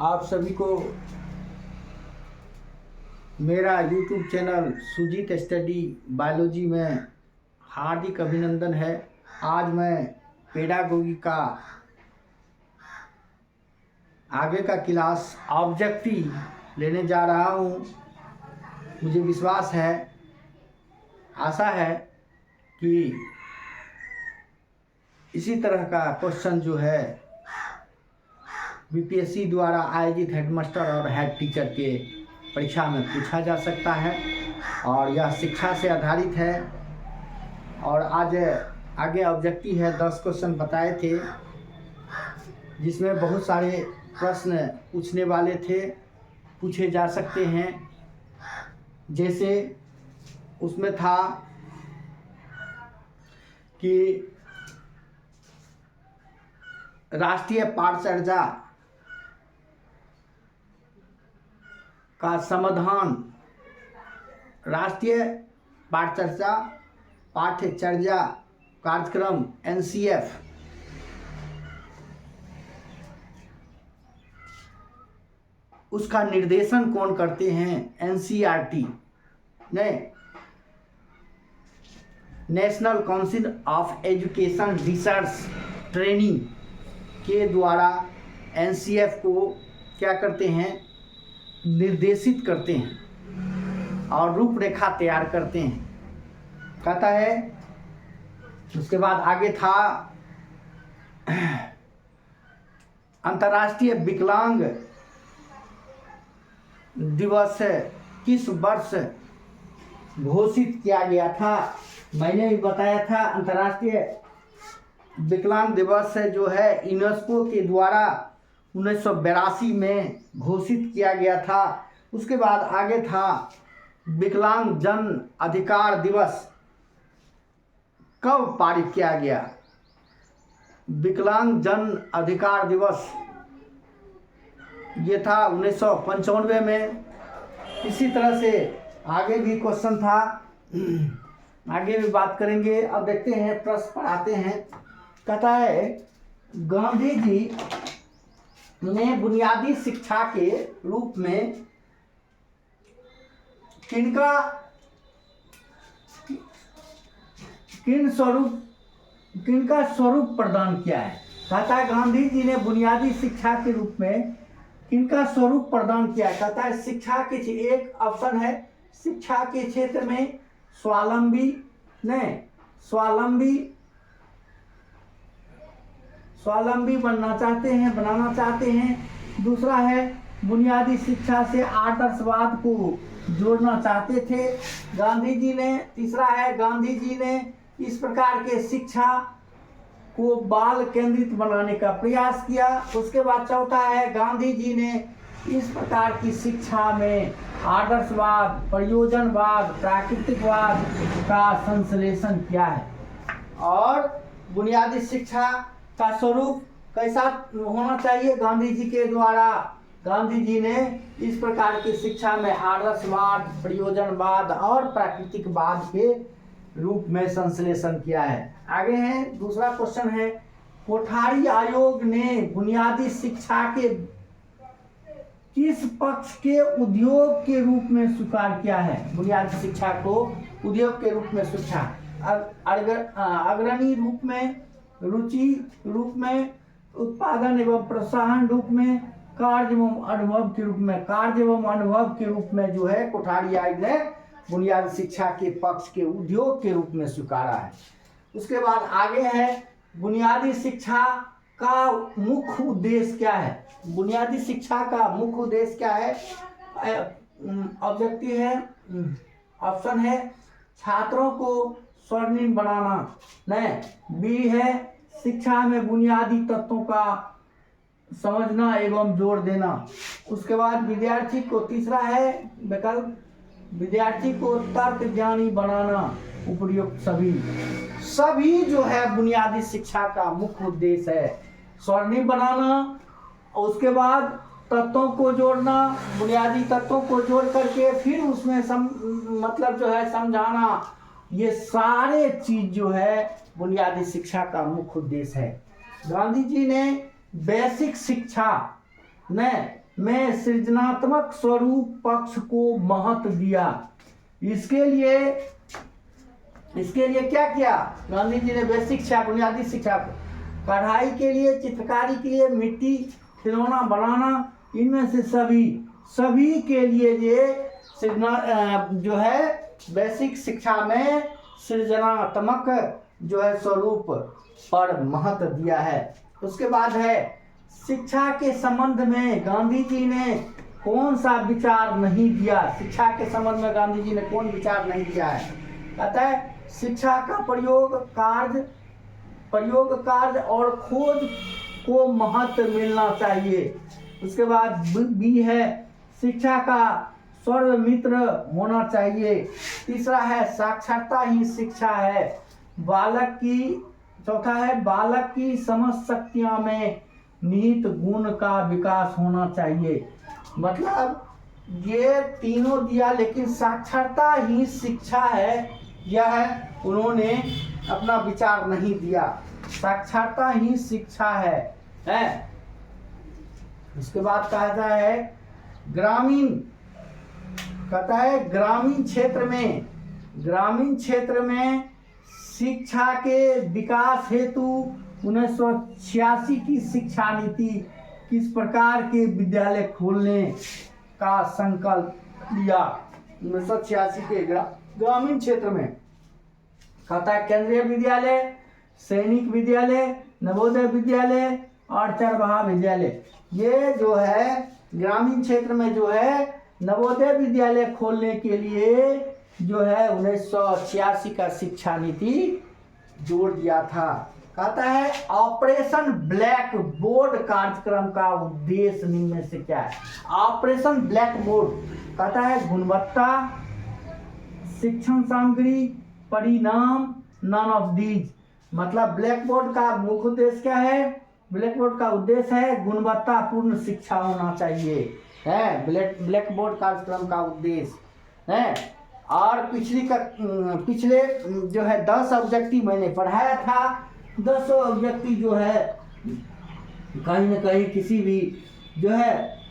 आप सभी को मेरा YouTube channel Sujeet study biology में हार्दिक अभिनंदन है। आज मैं पेडागोगी का आगे का क्लास ऑब्जेक्टिव लेने जा रहा हूँ। मुझे विश्वास है, आशा है कि इसी तरह का क्वेश्चन जो है बीपीएससी द्वारा आयोजित हेडमास्टर और हेड टीचर के परीक्षा में पूछा जा सकता है और यह शिक्षा से आधारित है। और आज आगे ऑब्जेक्टिव है, 10 क्वेश्चन बताए थे जिसमें बहुत सारे प्रश्न पूछने वाले थे, पूछे जा सकते हैं। जैसे उसमें था कि राष्ट्रीय पाठचर्या का समाधान, राष्ट्रीय पाठ्यचर्या कार्यक्रम एनसीएफ उसका निर्देशन कौन करते हैं? एनसीईआरटी ने, national council of education research training के द्वारा एनसीएफ को क्या करते हैं? निर्देशित करते हैं और रूपरेखा तैयार करते हैं, कहता है। उसके बाद आगे था अंतर्राष्ट्रीय विकलांग दिवस किस वर्ष घोषित किया गया था? मैंने भी बताया था, अंतर्राष्ट्रीय विकलांग दिवस जो है यूनेस्को के द्वारा 1982 में घोषित किया गया था। उसके बाद आगे था विकलांग जन अधिकार दिवस कब पारित किया गया? विकलांग जन अधिकार दिवस ये था 1995 में। इसी तरह से आगे भी क्वेश्चन था, आगे भी बात करेंगे। अब देखते हैं, प्रश्न पढ़ाते हैं। कहता है गांधी जी ने बुनियादी शिक्षा के रूप में किनका स्वरूप प्रदान किया है? कहता है गांधी जी ने बुनियादी शिक्षा के रूप में किनका स्वरूप प्रदान किया है? कहता है शिक्षा के, एक ऑप्शन है शिक्षा के क्षेत्र में स्वावलंबी बनाना चाहते हैं। दूसरा है बुनियादी शिक्षा से आदर्शवाद को जोड़ना चाहते थे गांधी जी ने। तीसरा है गांधी जी ने इस प्रकार के शिक्षा को बाल केंद्रित बनाने का प्रयास किया। उसके बाद चौथा है गांधी जी ने इस प्रकार की शिक्षा में आदर्शवाद, प्रयोजनवाद, प्राकृतिकवाद का संश्लेषण किया है। और बुनियादी शिक्षा का स्वरूप कैसा होना चाहिए? गांधी जी के द्वारा गांधी जी ने इस प्रकार की शिक्षा में आदर्शवाद, प्रयोजनवाद और प्राकृतिकवाद के रूप में संश्लेषण किया है। आगे है, दूसरा क्वेश्चन है कोठारी आयोग ने बुनियादी शिक्षा के किस पक्ष के उद्योग के रूप में स्वीकार किया है? बुनियादी शिक्षा को उद्योग के रूप में अग्रणी रूप में, रुचि रूप में, उत्पादन एवं प्रोत्साहन रूप में, कार्य एवं अनुभव के रूप में जो है कोठारी आयोग ने बुनियादी शिक्षा के पक्ष के उद्योग के रूप में स्वीकारा है। उसके बाद आगे है बुनियादी शिक्षा का मुख्य उद्देश्य क्या है? बुनियादी शिक्षा का मुख्य उद्देश्य क्या है? ऑब्जेक्टिव है, ऑप्शन है छात्रों को स्वर्णिम बनाना, नहीं। बी है शिक्षा में बुनियादी तत्वों का समझना एवं जोड़ देना। उसके बाद विद्यार्थी को, तीसरा है विकल्प, विद्यार्थी को तर्क ज्ञानी बनाना। उपयुक्त सभी जो है बुनियादी शिक्षा का मुख्य उद्देश्य है स्वर्णिम बनाना। उसके बाद तत्वों को जोड़ना, बुनियादी तत्वों को जोड़ करके फिर उसमें मतलब जो है समझाना। ये सारे चीज जो है बुनियादी शिक्षा का मुख्य उद्देश्य है। गांधी जी ने बेसिक शिक्षा ने में सृजनात्मक स्वरूप पक्ष को महत्व दिया। इसके लिए क्या किया गांधी जी ने? बेसिक शिक्षा, बुनियादी शिक्षा, कढ़ाई के लिए, चित्रकारी के लिए, मिट्टी खिलौना बनाना, इनमें से सभी के लिए ये जो है बेसिक शिक्षा में सृजनात्मक जो है स्वरूप पर महत्व दिया है। उसके बाद है शिक्षा के संबंध में गांधी जी ने कौन सा विचार नहीं दिया? शिक्षा के संबंध में गांधी जी ने कौन विचार नहीं दिया है? कहता है शिक्षा का प्रयोग कार्य और खोज को महत्व मिलना चाहिए। उसके बाद बी है शिक्षा का सर्व मित्र होना चाहिए। तीसरा है साक्षरता ही शिक्षा है। चौथा है बालक की समझ शक्तियों में निहित गुण का विकास होना चाहिए। मतलब ये तीनों दिया, लेकिन साक्षरता ही शिक्षा है यह उन्होंने अपना विचार नहीं दिया। साक्षरता ही शिक्षा है। उसके बाद कहता है ग्रामीण क्षेत्र में शिक्षा के विकास हेतु 1986 की शिक्षा नीति किस प्रकार के विद्यालय खोलने का संकल्प लिया? 1986 के ग्रामीण क्षेत्र में कहता है केंद्रीय विद्यालय, सैनिक विद्यालय, नवोदय विद्यालय और चरवाहा विद्यालय। ये जो है ग्रामीण क्षेत्र में जो है नवोदय विद्यालय खोलने के लिए जो है 1986 का शिक्षा नीति जोड़ दिया था। कहता है ऑपरेशन ब्लैक बोर्ड कार्यक्रम का उद्देश्य निम्न में से क्या है? ऑपरेशन ब्लैक बोर्ड कहता है गुणवत्ता, शिक्षण सामग्री, परिणाम, नन ऑफ दीज। मतलब ब्लैक बोर्ड का मुख्य उद्देश्य क्या है? ब्लैक बोर्ड का उद्देश्य है गुणवत्तापूर्ण शिक्षा होना चाहिए, है ब्लैक बोर्ड कार्यक्रम का उद्देश्य है। और पिछले जो है 10 ऑब्जेक्टिव मैंने पढ़ाया था। 10 ऑब्जेक्टिव जो है कहीं न कहीं किसी भी जो है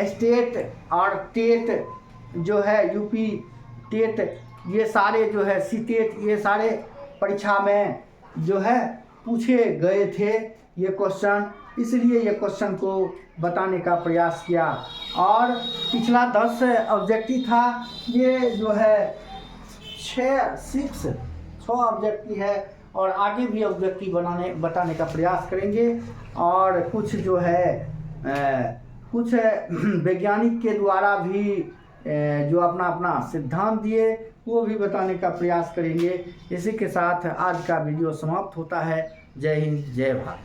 स्टेट और टेट जो है यूपी टेट, ये सारे जो है सीटेट, ये सारे परीक्षा में जो है पूछे गए थे ये क्वेश्चन, इसलिए ये क्वेश्चन को बताने का प्रयास किया। और पिछला 10 ऑब्जेक्टिव था, ये जो है 6 ऑब्जेक्टिव है और आगे भी ऑब्जेक्टिव बताने का प्रयास करेंगे। और कुछ जो है कुछ वैज्ञानिक के द्वारा भी जो अपना सिद्धांत दिए वो भी बताने का प्रयास करेंगे। इसी के साथ आज का वीडियो समाप्त होता है। जय हिंद, जय भारत।